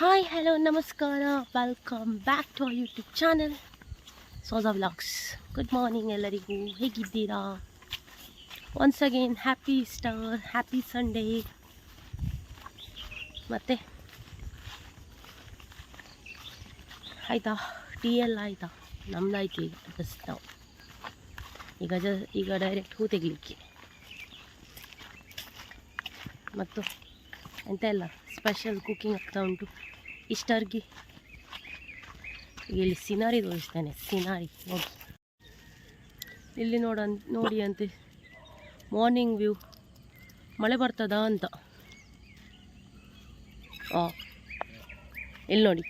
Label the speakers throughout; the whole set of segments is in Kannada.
Speaker 1: ಹಾಯ್ ಹಲೋ ನಮಸ್ಕಾರ, welcome back to our YouTube channel ಸೋಜಾ ವ್ಲಾಗ್ಸ್. ಗುಡ್ ಮಾರ್ನಿಂಗ್ ಎಲ್ಲರಿಗೂ, ಹೇಗಿದ್ದೀರಾ? Once again happy Easter, happy Sunday. ಮತ್ತೆ ಆಯಿತಾ, ಟೀ ಎಲ್ಲ ಆಯಿತಾ? ನಮ್ದಾಯ್ತು ಈಗ ಜಸ್ಟ್ ನಾವು ಈಗ ಡೈರೆಕ್ಟ್ ಹೂ ತೆಗಲಿಕ್ಕೆ. ಮತ್ತು ಎಂತ ಎಲ್ಲ ಸ್ಪೆಷಲ್ ಕುಕಿಂಗ್ ಆಗ್ತಾ ಉಂಟು ಈಸ್ಟರ್ಗೆ. ಇಲ್ಲಿ ಸಿನಾರಿ ತೋರಿಸ್ತೇನೆ, ಸಿನಾರಿ ನೋಡಿ, ಇಲ್ಲಿ ನೋಡಿ ಅಂತೆ ಮಾರ್ನಿಂಗ್ ವ್ಯೂ. ಮಳೆ ಬರ್ತದಾ ಅಂತ. ಇಲ್ಲಿ ನೋಡಿ,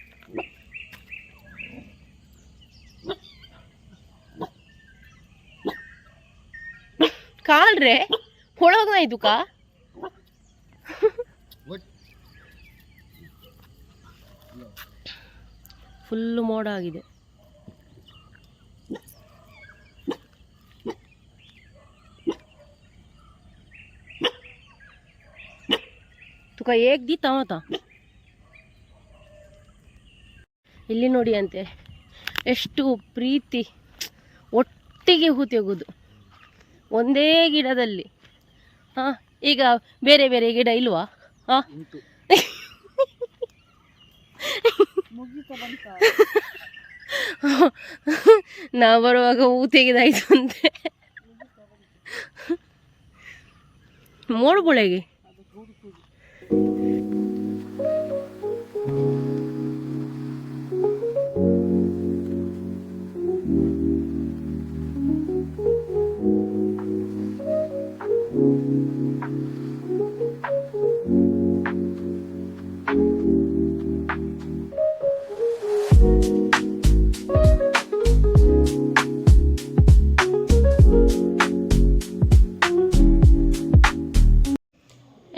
Speaker 1: ಕಾಲ್ರೆ ಹೊಳೋಗಾಯ್ತು ಕಾ. ಫುಲ್ಲು ಮೋಡ ಆಗಿದೆ. ತುಕ ಏಕ್ ದಿ ತಾವತ. ಇಲ್ಲಿ ನೋಡಿ ಅಂತೆ ಎಷ್ಟು ಪ್ರೀತಿ, ಒಟ್ಟಿಗೆ ಹೂ ತೆಗೋದು ಒಂದೇ ಗಿಡದಲ್ಲಿ. ಈಗ ಬೇರೆ ಬೇರೆ ಗಿಡ ಇಲ್ವಾ? ನಾ ಬರುವಾಗ ಹೂ ತೆಗೆದಾಯ್ತು ಅಂತೆ ಮೋಡ್ಬುಳೆಗೆ.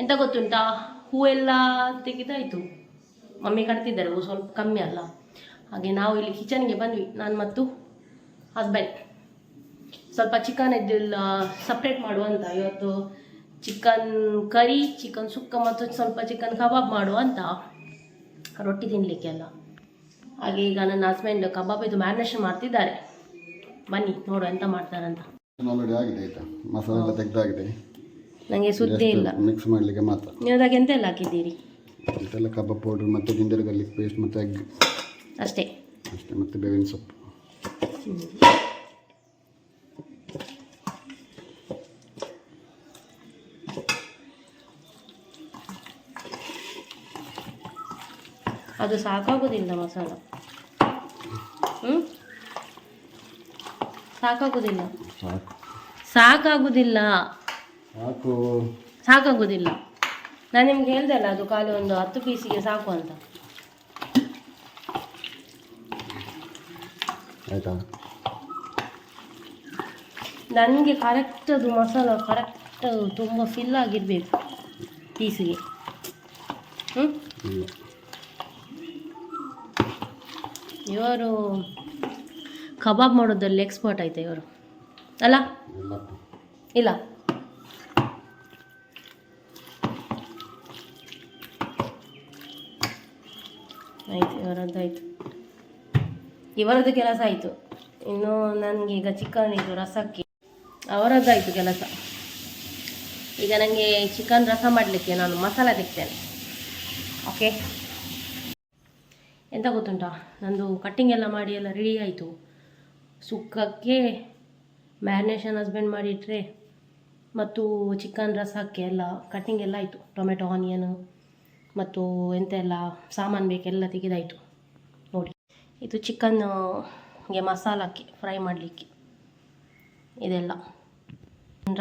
Speaker 1: ಎಂತ ಗೊತ್ತುಂಟಾ, ಹೂವೆಲ್ಲ ತೆಗೆದಾಯಿತು. ಮಮ್ಮಿ ಕಟ್ತಿದ್ದಾರೆ, ಹೂ ಸ್ವಲ್ಪ ಕಮ್ಮಿ ಅಲ್ಲ. ಹಾಗೆ ನಾವು ಇಲ್ಲಿ ಕಿಚನ್ಗೆ ಬಂದ್ವಿ, ನಾನು ಮತ್ತು ಹಸ್ಬೆಂಡ್. ಸ್ವಲ್ಪ ಚಿಕನ್ ಇದ್ದಿಲ್ಲ, ಸಪ್ರೇಟ್ ಮಾಡುವಂತ. ಇವತ್ತು ಚಿಕನ್ ಕರಿ, ಚಿಕನ್ ಸುಕ್ಕ ಮತ್ತು ಸ್ವಲ್ಪ ಚಿಕನ್ ಕಬಾಬ್ ಮಾಡುವ ಅಂತ, ರೊಟ್ಟಿ ತಿನ್ನಲಿಕ್ಕೆಲ್ಲ. ಹಾಗೆ ಈಗ ನನ್ನ ಹಸ್ಬೆಂಡ್ ಕಬಾಬ್ ಇದು ಮ್ಯಾರಿನೇಷನ್ ಮಾಡ್ತಿದ್ದಾರೆ. ಬನ್ನಿ ನೋಡು ಎಂತ ಮಾಡ್ತಾರಂತ.
Speaker 2: ಮಸಾಲೆ ತೆಗೆದಾಗಿದೆ,
Speaker 1: ನನಗೆ ಸುದ್ದಿ ಇಲ್ಲ.
Speaker 2: ಮಿಕ್ಸ್ ಮಾಡಲಿಕ್ಕೆ ಮಾತ್ರ.
Speaker 1: ನೀವು ಅದಾಗ ಎಂತೆಲ್ಲ ಹಾಕಿದ್ದೀರಿ?
Speaker 2: ಎಂತೆಲ್ಲ ಕಬಾಬ್ ಪೌಡರ್ ಮತ್ತು ಜಿಂಜರ್ ಗಾರ್ಲಿಕ್ ಪೇಸ್ಟ್ ಮತ್ತು ಎಗ್
Speaker 1: ಅಷ್ಟೇ
Speaker 2: ಅಷ್ಟೇ, ಮತ್ತು ಬೇವಿನ ಸೊಪ್ಪು.
Speaker 1: ಅದು ಸಾಕಾಗೋದಿಲ್ಲ ಮಸಾಲ. ಸಾಕಾಗೋದಿಲ್ಲ, ಸಾಕಾಗೋದಿಲ್ಲ, ಸಾಕಾಗೋದಿಲ್ಲ. ನಾನು ನಿಮ್ಗೆ ಹೇಳ್ದೆ ಅಲ್ಲ, ಅದು ಖಾಲಿ ಒಂದು 10 ಪೀಸಿಗೆ ಸಾಕು ಅಂತ.
Speaker 2: ಆಯಿತಾ?
Speaker 1: ನನಗೆ ಕರೆಕ್ಟ್ ಅದು ಮಸಾಲ ಕರೆಕ್ಟ್ ತುಂಬ ಫಿಲ್ ಆಗಿರಬೇಕು ಪೀಸಿಗೆ. ಇವರು ಕಬಾಬ್ ಮಾಡೋದ್ರಲ್ಲಿ ಎಕ್ಸ್ಪರ್ಟ್ ಆಯ್ತಾ ಇವರು, ಅಲ್ಲ? ಇಲ್ಲ, ಆಯ್ತು, ಇವರದ್ದಾಯ್ತು, ಇವರದ್ದು ಕೆಲಸ ಆಯಿತು. ಇನ್ನು ನನಗೆ ಈಗ ಚಿಕನ್ ಇದು ರಸಕ್ಕೆ ಅವರದ್ದಾಯಿತು ಕೆಲಸ. ಈಗ ನನಗೆ ಚಿಕನ್ ರಸ ಮಾಡಲಿಕ್ಕೆ ನಾನು ಮಸಾಲ ತೆಗ್ತೇನೆ. ಓಕೆ, ಎಂತ ಗೊತ್ತುಂಟಾ, ನಂದು ಕಟ್ಟಿಂಗ್ ಎಲ್ಲ ಮಾಡಿ ಎಲ್ಲ ರೆಡಿ ಆಯಿತು. ಸುಕ್ಕಕ್ಕೆ ಮ್ಯಾರಿನೇಷನ್ ಹಸ್ಬೆಂಡ್ ಮಾಡಿಟ್ರೆ, ಮತ್ತು ಚಿಕನ್ ರಸಕ್ಕೆ ಎಲ್ಲ ಕಟ್ಟಿಂಗ್ ಎಲ್ಲ ಆಯಿತು. ಟೊಮೆಟೊ, ಆನಿಯನ್ ಮತ್ತು ಎಂತೆಲ್ಲ ಸಾಮಾನು ಬೇಕೆಲ್ಲ ತೆಗೆದಾಯಿತು. ನೋಡಿ, ಇದು ಚಿಕನ್ಗೆ ಮಸಾಲಕ್ಕೆ ಫ್ರೈ ಮಾಡಲಿಕ್ಕೆ ಇದೆಲ್ಲ.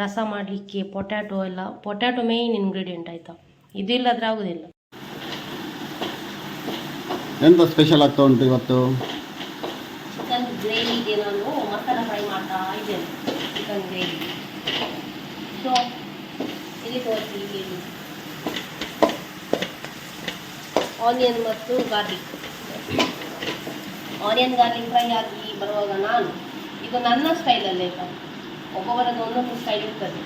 Speaker 1: ರಸ ಮಾಡಲಿಕ್ಕೆ ಪೊಟ್ಯಾಟೊ ಎಲ್ಲ, ಪೊಟ್ಯಾಟೊ ಮೇಯ್ನ್ ಇಂಗ್ರೀಡಿಯೆಂಟ್ ಆಯಿತಾ, ಇದಿಲ್ಲದ್ರೆ ಆಗೋದಿಲ್ಲ.
Speaker 2: ಎಂತ ಸ್ಪೆಷಲ್ ಆಗ್ತಾ ಉಂಟು ಇವತ್ತು?
Speaker 1: ಚಿಕನ್ ಗ್ರೇವಿಗೆ ನಾನು ಮಸಾಲ ಫ್ರೈ ಮಾಡ್ತಾ ಇದ್ದೇನೆ. ಚಿಕನ್ ಗ್ರೇವಿ ಸೊ ಇಲ್ಲಿ ತೋರಿಸಿ, ಇಲ್ಲಿ ಆನಿಯನ್ ಮತ್ತು ಗಾರ್ಲಿಕ್. ಆನಿಯನ್ ಗಾರ್ಲಿಕ್ ಫ್ರೈ ಆಗಿ ಬರುವಾಗ ನಾನು, ಇದು ನನ್ನ ಸ್ಟೈಲಲ್ಲೇ ಆಯಿತಾ, ಒಬ್ಬೊಬ್ಬರದ್ದು ಒಂದೊಂದು ಸ್ಟೈಲ್ ಇರ್ತದೆ.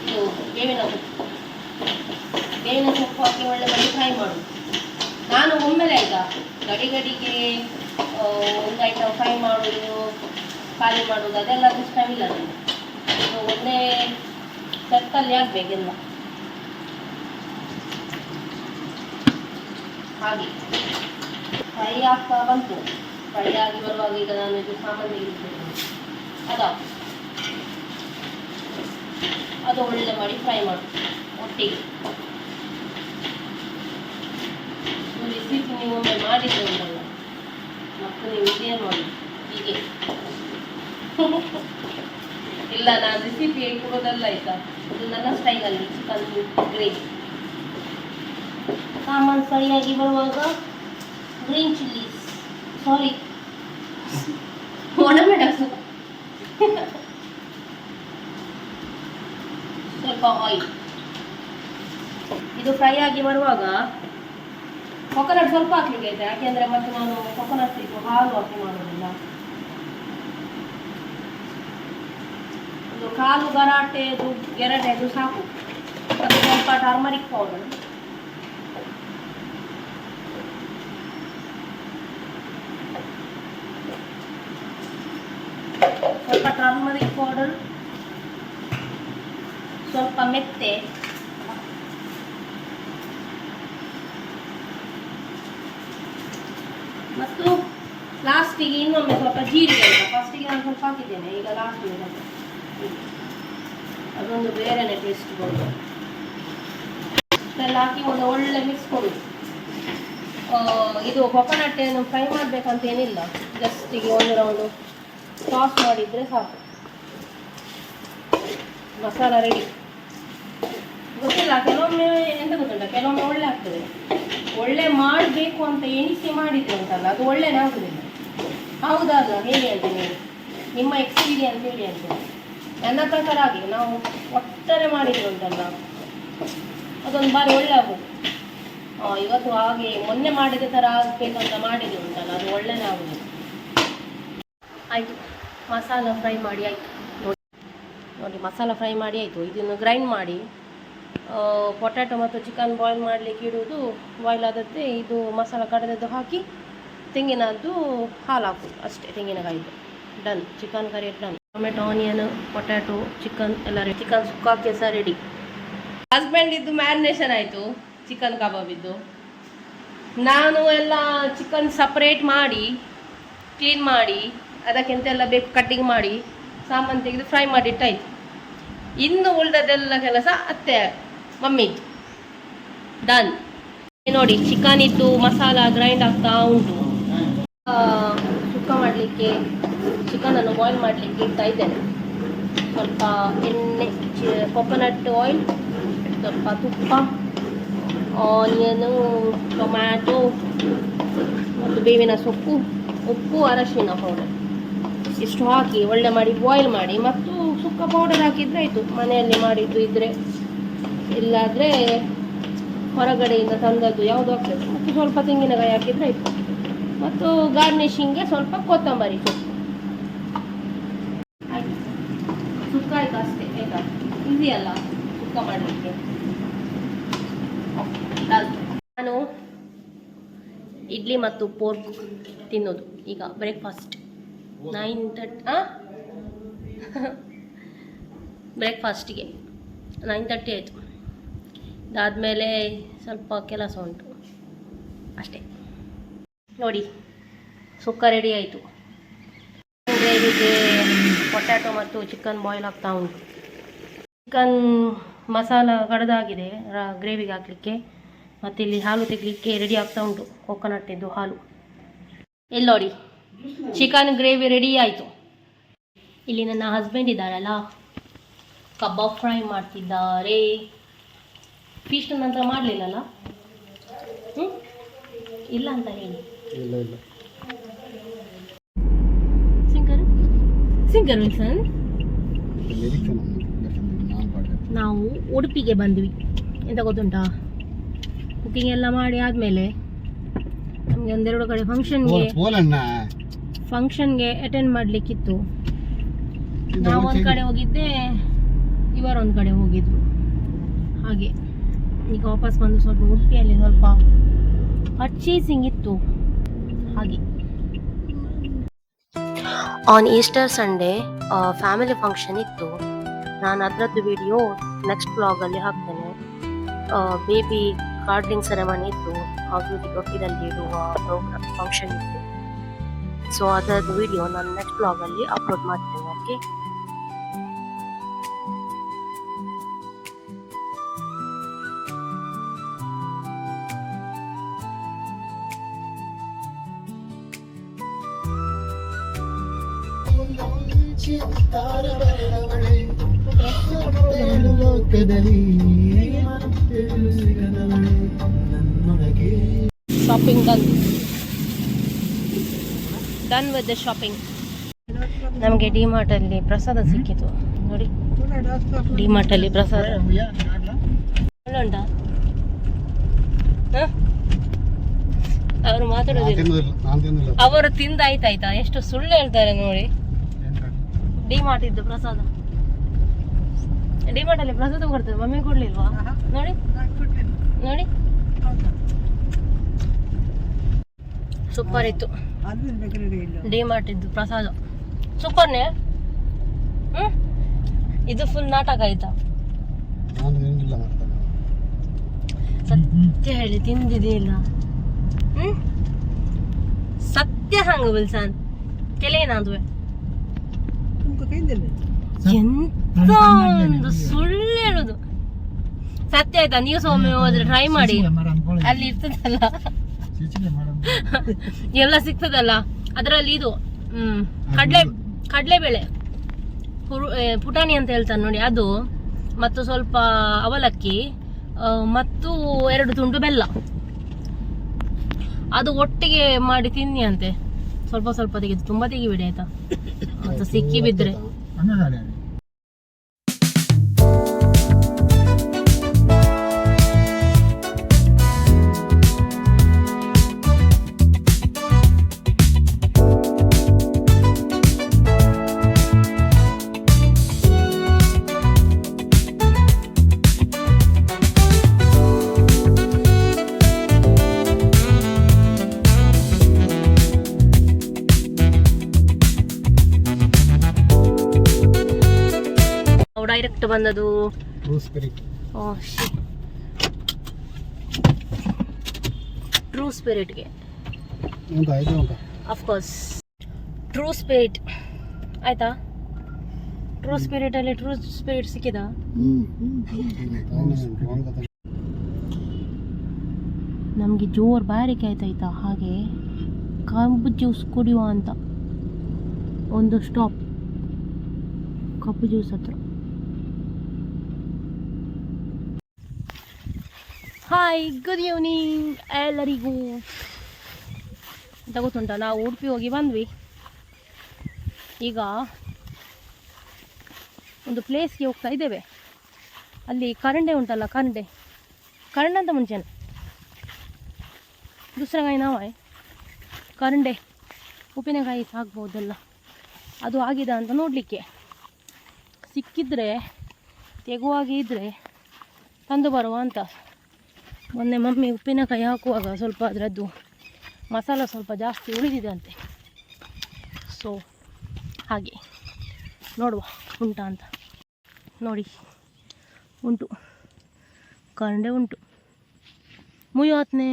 Speaker 1: ಇದು ಬೇವಿನ ಬೇವಿನ ಸೊಪ್ಪು ಹಾಕಿ ಒಳ್ಳೆ ಮಾಡಿ ಫ್ರೈ ಮಾಡೋದು. ನಾನು ಒಮ್ಮೆಲೆ ಆಯಿತಾ ಗಡಿಗೆ ಒಂದು ಐಟಮ್ ಫ್ರೈ ಮಾಡೋದು ಖಾಲಿ ಮಾಡೋದು ಅದೆಲ್ಲ ಇಷ್ಟ ಇಲ್ಲ ನನಗೆ. ಇದು ಒಂದೇ ಸೆಟ್ಟಲ್ಲಿ ಆಗಬೇಕೆಲ್ಲ ಹಾಗೆ ಫ್ರೈ ಆಗ್ತಾ ಬಂತು. ಫ್ರೈ ಆಗಿ ಬರುವಾಗ ಈಗ ನಾನು ಇದು ಸಾಮಾನು ತೆಗೆದುಕೊಳ್ಳಿ ಅದು ಒಳ್ಳೆ ಮಾಡಿ ಫ್ರೈ ಮಾಡೋದು ಒಟ್ಟಿಗೆ. ರೆಸಿಪಿ ನೀವು ಒಮ್ಮೆ ಮಾಡಿದ್ರೆ ಉಂಟಲ್ಲ ಮತ್ತು ನೀವು ಇದೇ ಮಾಡಿ ಹೀಗೆ ಇಲ್ಲ ನಾನು ರೆಸಿಪಿ ಕೊಡೋದಲ್ಲ ಆಯಿತಾ, ಇದು ನನ್ನ ಸ್ಟೈಲಲ್ಲಿ ಚಿಕನ್ ಗ್ರೇವಿ. ಸಾಮಾನು ಫ್ರೈ ಆಗಿ ಬರುವಾಗ ಗ್ರೀನ್ ಚಿಲ್ಲೀಸ್ ಒಣಮೆಣಸು ಸ್ವಲ್ಪ ಆಯಿಲ್. ಇದು ಫ್ರೈ ಆಗಿ ಬರುವಾಗ ಕೊಕೊನಟ್ ಸ್ವಲ್ಪ ಹಾಕ್ಲಿಕ್ಕೆ ಆಯ್ತು, ಯಾಕೆಂದರೆ ಮತ್ತೆ ನಾನು ಕೊಕೊನಟ್ ಇದು ಹಾಲು ಹಾಕಿ ಮಾಡೋದಿಲ್ಲ. ಇದು ಕಾಲು ಗರಾಟೆದು ಗೆರಟೆದು ಸಾಕು. ಮತ್ತು ಸ್ವಲ್ಪ ಟರ್ಮರಿಕ್ ಪೌಡರ್, ಸ್ವಲ್ಪ ಟರ್ಮರಿಕ್ ಪೌಡರ್, ಸ್ವಲ್ಪ ಮೆತ್ತೆ, ಮತ್ತು ಲಾಸ್ಟಿಗೆ ಇನ್ನೊಮ್ಮೆ ಸ್ವಲ್ಪ ಜೀರಿಗೆ ಆಯಿತಾ. ಫಸ್ಟಿಗೆ ನಾನು ಸ್ವಲ್ಪ ಹಾಕಿದ್ದೇನೆ, ಈಗ ಲಾಸ್ಟಿಗೆ ಅದೊಂದು ಬೇರೆನೇ ಟೇಸ್ಟ್ ಬರೋದು. ಇಷ್ಟೆಲ್ಲ ಹಾಕಿ ಒಂದು ಒಳ್ಳೆ ಮಿಕ್ಸ್ ಕೊಡೋದು. ಇದು ಕೊಕೊನಟ್ ಏನು ಫ್ರೈ ಮಾಡಬೇಕಂತ ಏನಿಲ್ಲ, ಜಸ್ಟಿಗೆ ಒಂದು ರೌಂಡು ಟಾಸ್ ಮಾಡಿದರೆ ಸಾಕು, ಮಸಾಲ ರೆಡಿ. ಗೊತ್ತಿಲ್ಲ, ಕೆಲವೊಮ್ಮೆ ಎಂತ ಗೊತ್ತುಂಟ, ಕೆಲವೊಮ್ಮೆ ಒಳ್ಳೆ ಆಗ್ತದೆ. ಒಳ್ಳೆ ಮಾಡಬೇಕು ಅಂತ ಎಣಿಸಿ ಮಾಡಿದ್ರೆ ಉಂಟಲ್ಲ ಅದು ಒಳ್ಳೆನೇ ಆಗುದಿಲ್ಲ. ಹೌದಲ್ಲ, ಹೇಳಿ ಅಂತ ನೀವು ನಿಮ್ಮ ಎಕ್ಸ್ಪೀರಿಯನ್ಸ್ ಹೇಳಿ ಅಂತ. ನನ್ನ ಪ್ರಕಾರ ಆಗಿ ನಾವು ಒಟ್ಟಾರೆ ಮಾಡಿದ್ರೆ ಉಂಟಲ್ಲ ಅದೊಂದು ಬಾರಿ ಒಳ್ಳೆ ಆಗೋದು. ಇವತ್ತು ಹಾಗೆ ಮೊನ್ನೆ ಮಾಡಿದ ಥರ ಆಗಬೇಕಂತ ಮಾಡಿದ್ರೆ ಉಂಟಲ್ಲ ಅದು ಒಳ್ಳೆನೇ ಆಗೋದು. ಆಯಿತು, ಮಸಾಲ ಫ್ರೈ ಮಾಡಿ ಆಯಿತು. ನೋಡಿ ಮಸಾಲ ಫ್ರೈ ಮಾಡಿ ಆಯಿತು. ಇದನ್ನು ಗ್ರೈಂಡ್ ಮಾಡಿ ಪೊಟ್ಯಾಟೊ ಮತ್ತು ಚಿಕನ್ ಬಾಯ್ಲ್ ಮಾಡಲಿಕ್ಕೆ ಇಡುವುದು. ಬಾಯ್ಲ್ ಆದದ್ದೇ ಇದು ಮಸಾಲ ಕಡೆದದ್ದು ಹಾಕಿ ತೆಂಗಿನದ್ದು ಹಾಲು ಹಾಕೋದು ಅಷ್ಟೇ, ತೆಂಗಿನಕಾಯಿದು. Done, chicken curry done. Tomato, onion, potato, chicken ಎಲ್ಲ ರೆಡಿ. ಚಿಕನ್ ಸುಕ್ಕಾಕಿ ಸಹ ರೆಡಿ. ಹಸ್ಬೆಂಡಿದ್ದು ಮ್ಯಾರಿನೇಷನ್ ಆಯಿತು, ಚಿಕನ್ ಕಬಾಬಿದ್ದು. ನಾನು ಎಲ್ಲ ಚಿಕನ್ ಸಪ್ರೇಟ್ ಮಾಡಿ ಕ್ಲೀನ್ ಮಾಡಿ ಅದಕ್ಕೆಂತೆಲ್ಲ ಬೇಕು ಕಟ್ಟಿಂಗ್ ಮಾಡಿ ಸಾಮಾನು ತೆಗೆದು ಫ್ರೈ ಮಾಡಿಟ್ಟಾಯಿತು. ಇನ್ನು ಉಳಿದದೆಲ್ಲ ಕೆಲಸ ಅತ್ತೆ ಮಮ್ಮಿದು. ಡನ್. ನೋಡಿ ಚಿಕನ್ ಇದ್ದು ಮಸಾಲ ಗ್ರೈಂಡ್ ಆಗ್ತಾ ಉಂಟು. ಸುಕ್ಕ ಮಾಡಲಿಕ್ಕೆ ಚಿಕನನ್ನು ಬಾಯ್ಲ್ ಮಾಡಲಿಕ್ಕೆ ಇಡ್ತಾ ಇದ್ದೇನೆ. ಸ್ವಲ್ಪ ಎಣ್ಣೆ, ಕೊಕೊನಟ್ ಆಯಿಲ್, ಸ್ವಲ್ಪ ತುಪ್ಪ, ಆನಿಯನು, ಟೊಮ್ಯಾಟೊ ಮತ್ತು ಬೇವಿನ ಸೊಪ್ಪು, ಉಪ್ಪು, ಅರಶಿನ ಪೌಡರ್ ಇಷ್ಟು ಹಾಕಿ ಒಳ್ಳೆ ಮಾಡಿ ಬಾಯ್ಲ್ ಮಾಡಿ ಮತ್ತು ಸುಕ್ಕ ಪೌಡರ್ ಹಾಕಿದರೆ ಆಯಿತು. ಮನೆಯಲ್ಲಿ ಮಾಡಿದ್ದು ಇದ್ದರೆ, ಇಲ್ಲಾದರೆ ಹೊರಗಡೆಯಿಂದ ತಂದದ್ದು ಯಾವುದು ಹಾಕ್ಬೇಕು. ಮತ್ತು ಸ್ವಲ್ಪ ತೆಂಗಿನಕಾಯಿ ಹಾಕಿದರೆ ಆಯಿತು. ಮತ್ತು ಗಾರ್ನಿಷಿಂಗ್ಗೆ ಸ್ವಲ್ಪ ಕೊತ್ತಂಬರಿ ಸೊಪ್ಪು. ಆಯಿತು, ಸುಕ್ಕ ಆಯಿತು ಅಷ್ಟೇ. ಆಯಿತಾ, ಈಸಿ ಅಲ್ಲ ಸುಕ್ಕ ಮಾಡಲಿಕ್ಕೆ. ನಾನು ಇಡ್ಲಿ ಮತ್ತು ಪೋರ್ಕ್ ತಿನ್ನೋದು ಈಗ ಬ್ರೇಕ್ಫಾಸ್ಟ್. 9:30 ಬ್ರೇಕ್ಫಾಸ್ಟಿಗೆ 9:30 ಆಯಿತು. ಇದಾದಮೇಲೆ ಸ್ವಲ್ಪ ಕೆಲಸ ಉಂಟು ಅಷ್ಟೇ. ನೋಡಿ ಸುಕ್ಕ ರೆಡಿ ಆಯಿತು. ಗ್ರೇವಿಗೆ ಪೊಟ್ಯಾಟೊ ಮತ್ತು ಚಿಕನ್ ಬಾಯ್ಲ್ ಆಗ್ತಾ ಉಂಟು. ಚಿಕನ್ ಮಸಾಲ ಕಡ್ದಾಗಿದೆ ಗ್ರೇವಿಗೆ ಹಾಕಲಿಕ್ಕೆ. ಮತ್ತು ಇಲ್ಲಿ ಹಾಲು ತೆಗಲಿಕ್ಕೆ ರೆಡಿ ಆಗ್ತಾ ಉಂಟು, ಕೊಕೊನಟ್ಟಿದ್ದು ಹಾಲು. ಇಲ್ಲಿ ನೋಡಿ ಚಿಕನ್ ಗ್ರೇವಿ ರೆಡಿ ಆಯಿತು. ಇಲ್ಲಿ ನನ್ನ ಹಸ್ಬೆಂಡ್ ಇದ್ದಾರಲ್ಲ, ಕಬಾಬ್ ಫ್ರೈ ಮಾಡ್ತಿದ್ದಾರೆ. ಫಿಶ್ ನಂತರ ಮಾಡಲಿಲ್ಲಲ್ಲ, ಇಲ್ಲ ಅಂತ ಹೇಳಿ. ಸಿಂಗರ್ ವಿಲ್ಸನ್, ನಾವು ಉಡುಪಿಗೆ ಬಂದ್ವಿ. ಎಂತ ಗೊತ್ತುಂಟಾ, ಕುಕಿಂಗ್ ಎಲ್ಲ ಮಾಡಿ ಆದಮೇಲೆ ನಮಗೆ ಒಂದೆರಡು ಕಡೆ ಫಂಕ್ಷನ್ಗೆ ಅಟೆಂಡ್ ಮಾಡಲಿಕ್ಕಿತ್ತು. ನಾವೊಂದು ಕಡೆ ಹೋಗಿದ್ದೆ, ಇವರೊಂದು ಕಡೆ ಹೋಗಿದ್ರು. ಹಾಗೆ ಈಗ ವಾಪಸ್ ಬಂದು ಸ್ವಲ್ಪ ಉಡುಪಿಯಲ್ಲಿ ಸ್ವಲ್ಪ ಪರ್ಚೇಸಿಂಗ್ ಇತ್ತು ಹಾಗೆ. On Easter Sunday family function ಇತ್ತು. ನಾನು ಅದರದ್ದು ವಿಡಿಯೋ ನೆಕ್ಸ್ಟ್ ಬ್ಲಾಗಲ್ಲಿ ಹಾಕ್ತೇನೆ. ಬೇಬಿ ಕಾರ್ಡ್ರಿಂಗ್ ಸೆರೆಮನಿ ಇತ್ತು ಹಾಗೂ ತೊಟ್ಟಿಲಲ್ಲಿ ಇಡುವ ಪ್ರೋಗ್ರಾಮ್ ಫಂಕ್ಷನ್ ಇತ್ತು. ಸೊ ಅದರದ್ದು ವಿಡಿಯೋ ನಾನು ನೆಕ್ಸ್ಟ್ ಬ್ಲಾಗಲ್ಲಿ ಅಪ್ಲೋಡ್ ಮಾಡ್ತೇನೆ. Okay, shopping done with the shopping. ನಮಗೆ ಡಿಮಾರ್ಟಲ್ಲಿ ಪ್ರಸಾದ ಸಿಕ್ಕಿತು ನೋಡಿ. ಡಿಮಾರ್ಟಲ್ಲಿ ಪ್ರಸಾದ ಒಳ್ಳೆ ಉಂಟಾ? ಅವರು ಮಾತಾಡೋದಿಲ್ಲ, ಅವರು ತಿಂದಾಯ್ತಾಯ್ತಾ. ಎಷ್ಟು ಸುಳ್ಳು ಹೇಳ್ತಾರೆ ನೋಡಿ. ಡಿಮಾರ್ಟ್ ಇದ್ದು ಪ್ರಸಾದ, ಡಿಮಾರ್ಟಲ್ಲಿ ಪ್ರಸಾದ ಕೊಡ್ತಾರೆ, ಮಮ್ಮಿ ಕೊಡ್ಲಿಲ್ವಾ? ನೋಡಿ ನೋಡಿ, ಸೂಪರ್ ಇತ್ತು ಡಿಮಾರ್ಟ್ ಇದ್ದು ಪ್ರಸಾದ. ಸೂಪರ್ನೇ. ಇದು ಫುಲ್ ನಾಟಕ ಆಯ್ತಾ? ಸತ್ಯ ಹೇಳಿ ತಿಂದಿದೆಯಿಲ್ಲ. ಸತ್ಯ ಹಂಗ ವಿಲ್ಸನ್ ಕೆಲೇನಾದ್ವೆ ಎಂತ ಒಂದು ಸುಳ್ಳು ಹೇಳುದು. ಸತ್ಯ ಆಯ್ತಾ? ನೀವು ಸೊಮ್ಮೆ ಹೋದ್ರೆ ಟ್ರೈ ಮಾಡಿ, ಅಲ್ಲಿ ಇರ್ತದಲ್ಲ ಎಲ್ಲ ಸಿಗ್ತದಲ್ಲ. ಅದರಲ್ಲಿ ಇದು ಕಡಲೆಬೇಳೆ ಪುಟಾಣಿ ಅಂತ ಹೇಳ್ತಾರೆ ನೋಡಿ, ಅದು ಮತ್ತು ಸ್ವಲ್ಪ ಅವಲಕ್ಕಿ ಮತ್ತು 2 ತುಂಡು ಬೆಲ್ಲ, ಅದು ಒಟ್ಟಿಗೆ ಮಾಡಿ ತಿನ್ನಿ ಅಂತೆ. ಸ್ವಲ್ಪ ಸ್ವಲ್ಪ ತೆಗೆದು, ತುಂಬಾ ತೆಗಿಬಿಡಿ ಆಯ್ತಾ, ಮತ್ತು ಸಿಕ್ಕಿ ಬಿದ್ರೆ. ಡೈರೆಕ್ಟ್ ಬಂದದು ಟ್ರೂ ಸ್ಪಿರಿಟ್ಗೆ. ಅಫ್ಕೋರ್ಸ್ ಟ್ರೂ ಸ್ಪಿರಿಟ್ ಆಯ್ತಾ? ಟ್ರೂ ಸ್ಪಿರಿಟ್ ಅಲ್ಲಿ ಟ್ರೂ ಸ್ಪಿರಿಟ್ ಸಿಕ್ಕಿದ. ನಮಗೆ ಜೋರ್ ಬಾರಿಕೆ ಆಯ್ತಾಯ್ತಾ. ಹಾಗೆ ಕಬ್ಬು ಜ್ಯೂಸ್ ಕುಡಿಯುವ ಅಂತ ಒಂದು ಸ್ಟಾಪ್, ಕಬ್ಬು ಜ್ಯೂಸ್ ಹತ್ರ. ಹಾಯ್, ಗುಡ್ ಈವ್ನಿಂಗ್ ಎಲ್ಲರಿಗೂ. ಅಂತ ಗೊತ್ತುಂಟ, ನಾವು ಉಡುಪಿ ಹೋಗಿ ಬಂದ್ವಿ. ಈಗ ಒಂದು ಪ್ಲೇಸ್ಗೆ ಹೋಗ್ತಾ ಇದ್ದೇವೆ. ಅಲ್ಲಿ ಕರಂಡೆ ಉಂಟಲ್ಲ, ಕರಂಡೆ ಅಂತ ಮುಂಚೆನೆ ದುಸ್ರಗಾಯಿ ನಾವಾಯ್ ಕರಂಡೆ ಉಪ್ಪಿನಕಾಯಿ ಸಾಕ್ಬೋದಲ್ಲ, ಅದು ಆಗಿದೆ ಅಂತ ನೋಡಲಿಕ್ಕೆ. ಸಿಕ್ಕಿದ್ರೆ ತೆಗುವಾಗಿ ಇದ್ದರೆ ತಂದು ಬರುವ ಅಂತ. ಮೊನ್ನೆ ಮಮ್ಮಿ ಉಪ್ಪಿನಕಾಯಿ ಹಾಕುವಾಗ ಸ್ವಲ್ಪ ಅದರದ್ದು ಮಸಾಲ ಸ್ವಲ್ಪ ಜಾಸ್ತಿ ಉಳಿದಿದೆ ಅಂತೆ. ಸೊ ಹಾಗೆ ನೋಡುವ ಉಂಟಾ ಅಂತ. ನೋಡಿ ಉಂಟು, ಕರಂಡೆ ಉಂಟು. ಮುಯ್ಯೋತ್ನೇ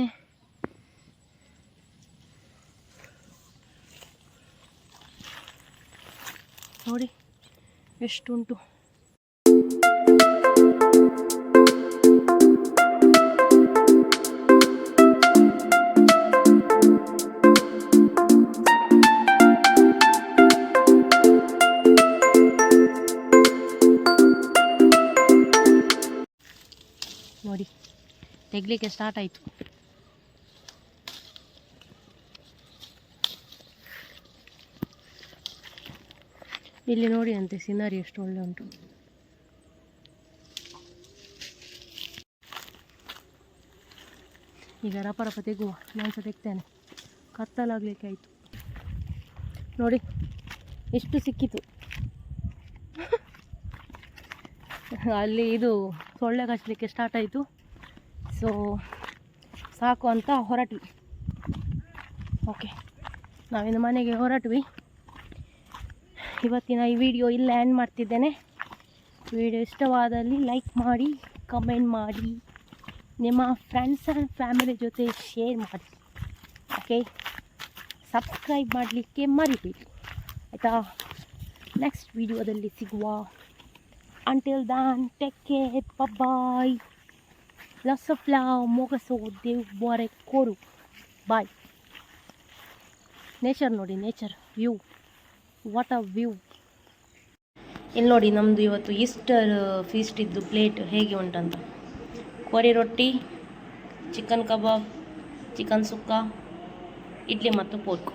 Speaker 1: ನೋಡಿ ಎಷ್ಟುಂಟು. ನೋಡಿ ತೆಗ್ಲಿಕ್ಕೆ ಸ್ಟಾರ್ಟ್ ಆಯಿತು. ಇಲ್ಲಿ ನೋಡಿ ಅಂತೆ ಸಿನರಿ ಎಷ್ಟು ಒಳ್ಳೆ ಉಂಟು. ಈಗ ರಪ ತೆಗುವ, ನಾನು ಸಹ ತೆಗ್ತೇನೆ. ಕತ್ತಲಾಗಲಿಕ್ಕೆ ಆಯಿತು ನೋಡಿ, ಎಷ್ಟು ಸಿಕ್ಕಿತು. ಅಲ್ಲಿ ಇದು ಸೊಳ್ಳೆ ಕಚ್ಚಲಿಕ್ಕೆ ಸ್ಟಾರ್ಟ್ ಆಯಿತು. ಸೊ ಸಾಕು ಅಂತ ಹೊರಟ್ವಿ. ಓಕೆ, ನಾವಿನ್ನು ಮನೆಗೆ ಹೊರಟ್ವಿ. ಇವತ್ತಿನ ಈ ವಿಡಿಯೋ ಇಲ್ಲೇ ಎಂಡ್ ಮಾಡ್ತಿದ್ದೇನೆ. ವಿಡಿಯೋ ಇಷ್ಟವಾದಲ್ಲಿ ಲೈಕ್ ಮಾಡಿ, ಕಮೆಂಟ್ ಮಾಡಿ, ನಿಮ್ಮ ಫ್ರೆಂಡ್ಸ್ ಆ್ಯಂಡ್ ಫ್ಯಾಮಿಲಿ ಜೊತೆ ಶೇರ್ ಮಾಡಿ. ಓಕೆ, ಸಬ್ಸ್ಕ್ರೈಬ್ ಮಾಡಲಿಕ್ಕೆ ಮರಿಬೇಡಿ ಆಯಿತಾ. ನೆಕ್ಸ್ಟ್ ವಿಡಿಯೋದಲ್ಲಿ ಸಿಗುವ. Until then take care, bye. Lots of love. ಮೊಗಸು ದೇವರೆ ಕೊಡು. ಬಾಯ್. ನೇಚರ್ ನೋಡಿ, nature view, what a view. ಇಲ್ಲಿ ನೋಡಿ, ನಮ್ಮದು ಇವತ್ತು ಈಸ್ಟರ್ ಫೀಸ್ಟ್ ಇದ್ದು ಪ್ಲೇಟ್ ಹೇಗೆ ಉಂಟಂತ. ಕೋರಿ ರೊಟ್ಟಿ, ಚಿಕನ್ ಕಬಾಬ್, ಚಿಕನ್ ಸುಕ್ಕ, ಇಡ್ಲಿ ಮತ್ತು ಪೋರ್ಕ್.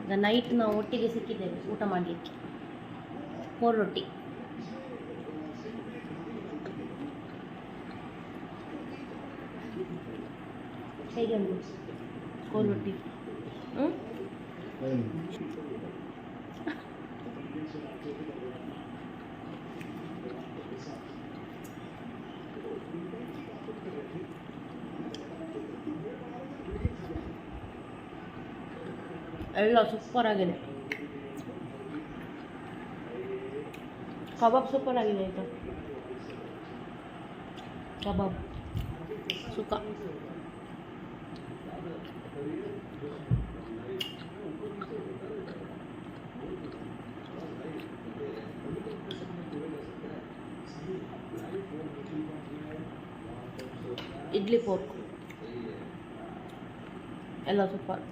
Speaker 1: ಈಗ ನೈಟ್ ನಾವು ಒಟ್ಟಿಗೆ ಸಿಕ್ಕಿದ್ದೇವೆ ಊಟ ಮಾಡಲಿಕ್ಕೆ. 4 ರೊಟ್ಟಿ. ಹೇಗೆ ಉಂಟು 4 ರೊಟ್ಟಿ? ಎಲ್ಲ ಸೂಪರ್ ಆಗಿದೆ. ಕಬಾಬ್ ಸೂಪರ್ ಆಗಿದೆ ಆಯಿತಾ. ಕಬಾಬ್ ಸುಕ್ಕ. ಇಡ್ಲಿ ಪೋರ್ಕ್ ಎಲ್ಲ ಸೂಪರ್.